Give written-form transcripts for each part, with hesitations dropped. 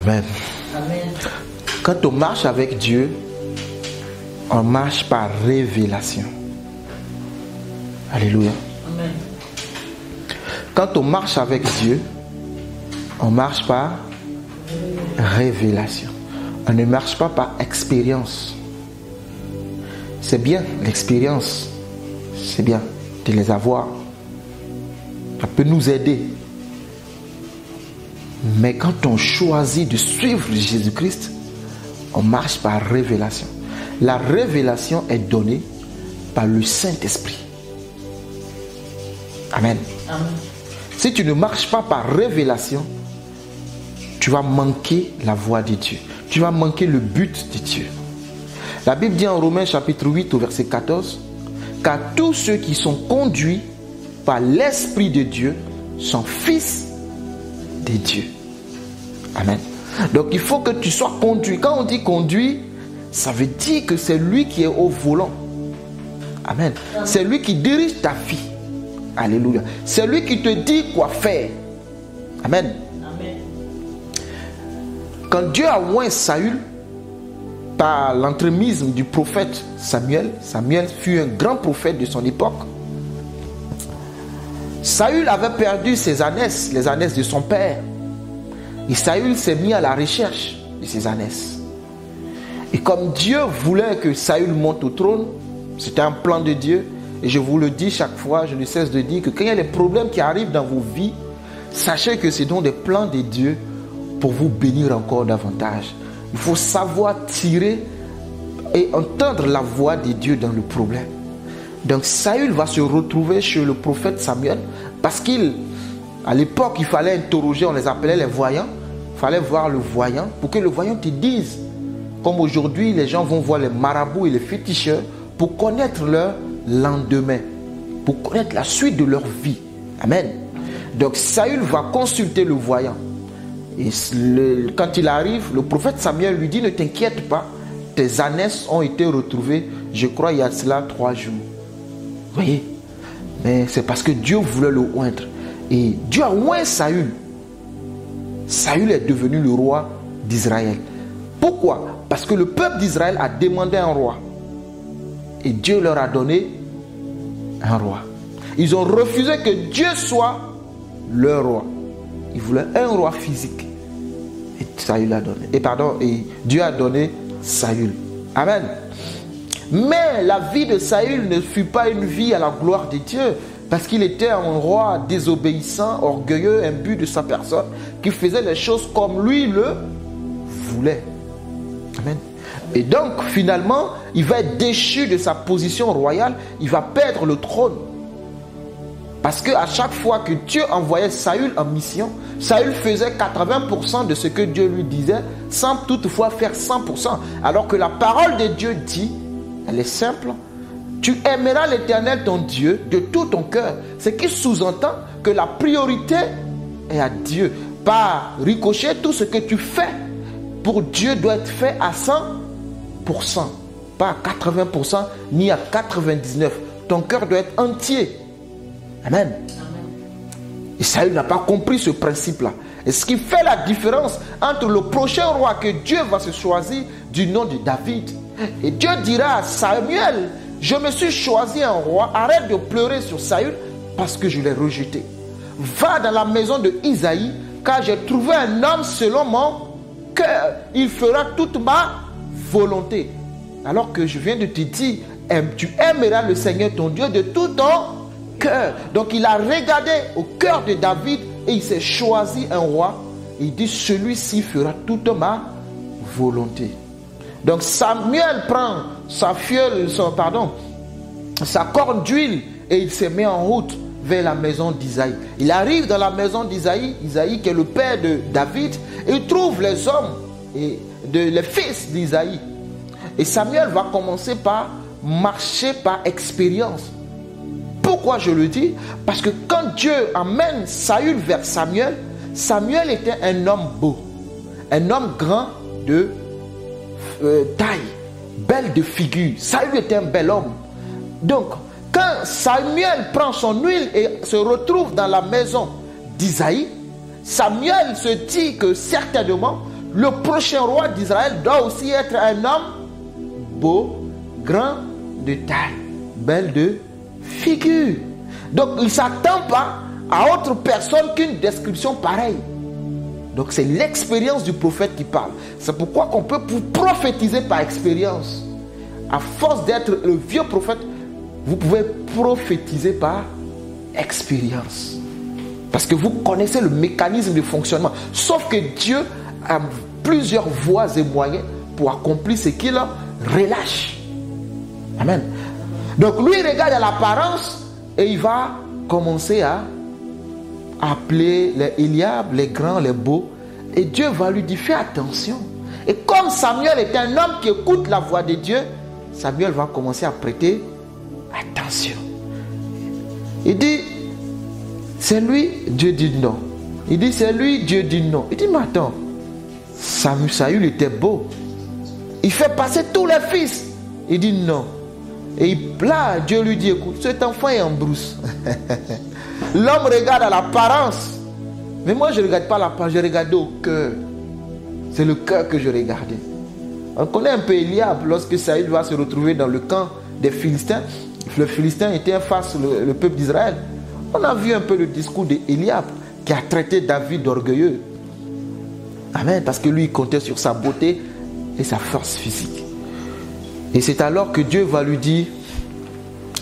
Amen. Amen. Quand on marche avec Dieu, on marche par révélation. Alléluia. Amen. Quand on marche avec Dieu, on marche par révélation. On ne marche pas par expérience. C'est bien l'expérience. C'est bien de les avoir. Ça peut nous aider. Mais quand on choisit de suivre Jésus-Christ, on marche par révélation. La révélation est donnée par le Saint-Esprit. Amen. Amen. Si tu ne marches pas par révélation, tu vas manquer la voie de Dieu. Tu vas manquer le but de Dieu. La Bible dit en Romains chapitre 8 au verset 14, « Car tous ceux qui sont conduits par l'Esprit de Dieu sont fils de Dieu. » Amen. Donc il faut que tu sois conduit. Quand on dit conduit, ça veut dire que c'est lui qui est au volant. Amen. C'est lui qui dirige ta vie. Alléluia. C'est lui qui te dit quoi faire. Amen. Amen. Quand Dieu a oint Saül par l'entremise du prophète Samuel, Samuel fut un grand prophète de son époque. Saül avait perdu ses ânesses, les ânesses de son père. Et Saül s'est mis à la recherche de ses ânesses. Et comme Dieu voulait que Saül monte au trône, c'était un plan de Dieu. Et je vous le dis chaque fois, je ne cesse de dire que quand il y a des problèmes qui arrivent dans vos vies, sachez que c'est donc des plans de Dieu pour vous bénir encore davantage. Il faut savoir tirer et entendre la voix de Dieu dans le problème. Donc Saül va se retrouver chez le prophète Samuel parce qu'à l'époque, il fallait interroger, on les appelait les voyants. Il fallait voir le voyant pour que le voyant te dise. Comme aujourd'hui, les gens vont voir les marabouts et les féticheurs pour connaître leur lendemain, pour connaître la suite de leur vie. Amen. Donc Saül va consulter le voyant. Et quand il arrive, le prophète Samuel lui dit, ne t'inquiète pas, tes ânesses ont été retrouvées, je crois il y a cela 3 jours. Vous voyez? Mais c'est parce que Dieu voulait le oindre. Et Dieu a oint Saül. Saül est devenu le roi d'Israël. Pourquoi? Parce que le peuple d'Israël a demandé un roi. Et Dieu leur a donné un roi. Ils ont refusé que Dieu soit leur roi. Ils voulaient un roi physique. Et Saül a donné. Et Dieu a donné Saül. Amen. Mais la vie de Saül ne fut pas une vie à la gloire de Dieu. Parce qu'il était un roi désobéissant, orgueilleux, imbu de sa personne, qui faisait les choses comme lui le voulait. Amen. Et donc, finalement, il va être déchu de sa position royale, il va perdre le trône. Parce qu'à chaque fois que Dieu envoyait Saül en mission, Saül faisait 80% de ce que Dieu lui disait, sans toutefois faire 100%. Alors que la parole de Dieu dit, elle est simple, tu aimeras l'Éternel ton Dieu de tout ton cœur. Ce qui sous-entend que la priorité est à Dieu. Par ricochet, tout ce que tu fais pour Dieu doit être fait à 100%. Pas à 80%, ni à 99%. Ton cœur doit être entier. Amen. Et Saül n'a pas compris ce principe-là. Et ce qui fait la différence entre le prochain roi que Dieu va se choisir du nom de David. Et Dieu dira à Samuel, je me suis choisi un roi, arrête de pleurer sur Saül parce que je l'ai rejeté. Va dans la maison de Isaïe, car j'ai trouvé un homme selon mon cœur. Il fera toute ma volonté. Alors que je viens de te dire, tu aimeras le Seigneur ton Dieu de tout ton cœur. Donc il a regardé au cœur de David et il s'est choisi un roi. Et il dit, celui-ci fera toute ma volonté. Donc Samuel prend sa corne d'huile et il se met en route vers la maison d'Isaïe. Il arrive dans la maison d'Isaïe, Isaïe qui est le père de David, et il trouve les hommes et les fils d'Isaïe. Et Samuel va commencer par marcher par expérience. Pourquoi je le dis? Parce que quand Dieu amène Saül vers Samuel, Samuel était un homme beau, un homme grand de taille, belle de figure. Saül était un bel homme. Donc, quand Samuel prend son huile et se retrouve dans la maison d'Isaïe, Samuel se dit que certainement le prochain roi d'Israël doit aussi être un homme beau, grand de taille, belle de figure. Donc il ne s'attend pas à autre personne qu'une description pareille. Donc c'est l'expérience du prophète qui parle. C'est pourquoi on peut prophétiser par expérience. À force d'être le vieux prophète, vous pouvez prophétiser par expérience. Parce que vous connaissez le mécanisme de fonctionnement. Sauf que Dieu a plusieurs voies et moyens pour accomplir ce qu'il relâche. Amen. Donc lui, il regarde à l'apparence et il va commencer à appeler les Eliab, les grands, les beaux. Et Dieu va lui dire, fais attention. Et comme Samuel est un homme qui écoute la voix de Dieu, Samuel va commencer à prêter attention. Il dit, c'est lui, Dieu dit non. Il dit, c'est lui, Dieu dit non. Il dit, mais attends, Saül était beau. Il fait passer tous les fils. Il dit non. Et là, Dieu lui dit, écoute, cet enfant est en brousse. L'homme regarde à l'apparence. Mais moi, je ne regarde pas l'apparence, je regarde au cœur. C'est le cœur que je regardais. On connaît un peu Eliab. Lorsque Saül va se retrouver dans le camp des Philistins, le Philistin était face le peuple d'Israël. On a vu un peu le discours d'Eliab qui a traité David d'orgueilleux. Amen. Parce que lui, il comptait sur sa beauté et sa force physique. Et c'est alors que Dieu va lui dire,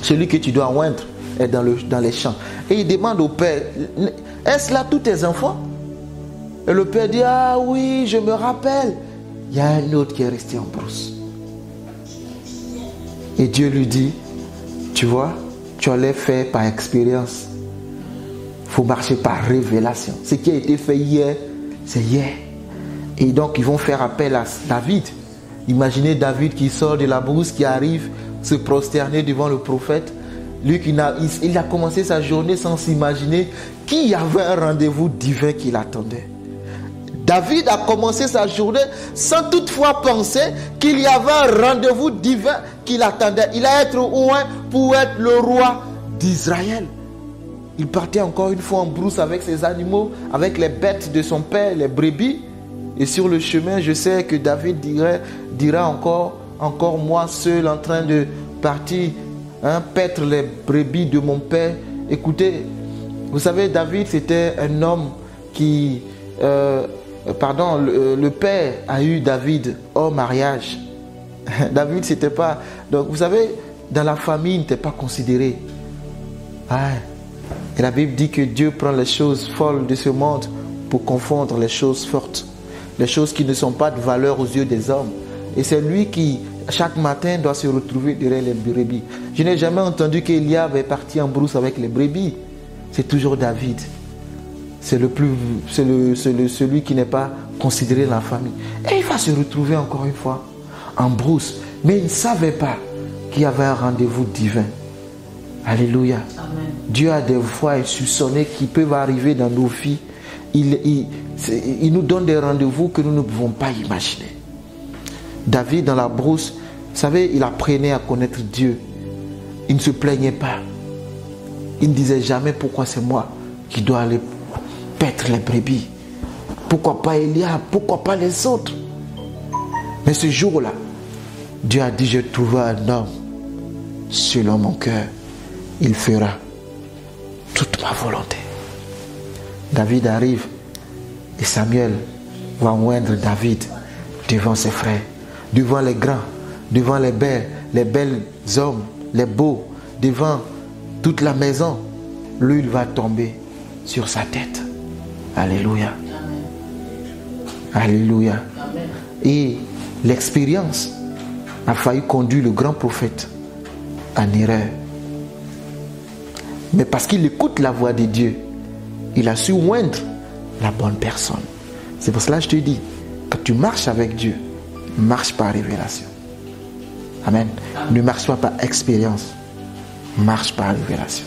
celui que tu dois oindre est dans les champs. Et il demande au père, est-ce là tous tes enfants? Et le père dit, ah oui, je me rappelle. Il y a un autre qui est resté en brousse. Et Dieu lui dit, tu vois, tu allais faire par expérience. Il faut marcher par révélation. Ce qui a été fait hier, c'est hier. Et donc ils vont faire appel à David. Imaginez David qui sort de la brousse, qui arrive se prosterner devant le prophète. Lui, il a commencé sa journée sans s'imaginer qu'il y avait un rendez-vous divin qui l'attendait. David a commencé sa journée sans toutefois penser qu'il y avait un rendez-vous divin qui l'attendait. Il allait être loin pour être le roi d'Israël. Il partait encore une fois en brousse avec ses animaux, avec les bêtes de son père, les brebis. Et sur le chemin, je sais que David dira encore moi seul en train de partir, paître les brebis de mon père. Écoutez, vous savez, David c'était un homme qui, le père a eu David hors mariage. David c'était pas, donc vous savez, dans la famille il n'était pas considéré. Et la Bible dit que Dieu prend les choses folles de ce monde pour confondre les choses fortes. Les choses qui ne sont pas de valeur aux yeux des hommes. Et c'est lui qui, chaque matin, doit se retrouver derrière les brebis. Je n'ai jamais entendu qu'Eliab est parti en brousse avec les brebis. C'est toujours David. C'est celui qui n'est pas considéré dans la famille. Et il va se retrouver encore une fois en brousse. Mais il ne savait pas qu'il y avait un rendez-vous divin. Alléluia. Amen. Dieu a des voies insoupçonnées qui peuvent arriver dans nos vies. Il nous donne des rendez-vous que nous ne pouvons pas imaginer. David dans la brousse, vous savez, il apprenait à connaître Dieu. Il ne se plaignait pas. Il ne disait jamais pourquoi c'est moi qui dois aller paître les brebis. Pourquoi pas Eliab? Pourquoi pas les autres? Mais ce jour-là, Dieu a dit, je trouverai un homme selon mon cœur. Il fera toute ma volonté. David arrive et Samuel va oindre David devant ses frères, devant les grands, devant les belles hommes, les beaux, devant toute la maison. L'huile va tomber sur sa tête. Alléluia. Alléluia. Et l'expérience a failli conduire le grand prophète en erreur. Mais parce qu'il écoute la voix de Dieu, il a su oindre la bonne personne. C'est pour cela que je te dis, quand tu marches avec Dieu, marche par révélation. Amen. Ne marche pas par expérience, marche par révélation.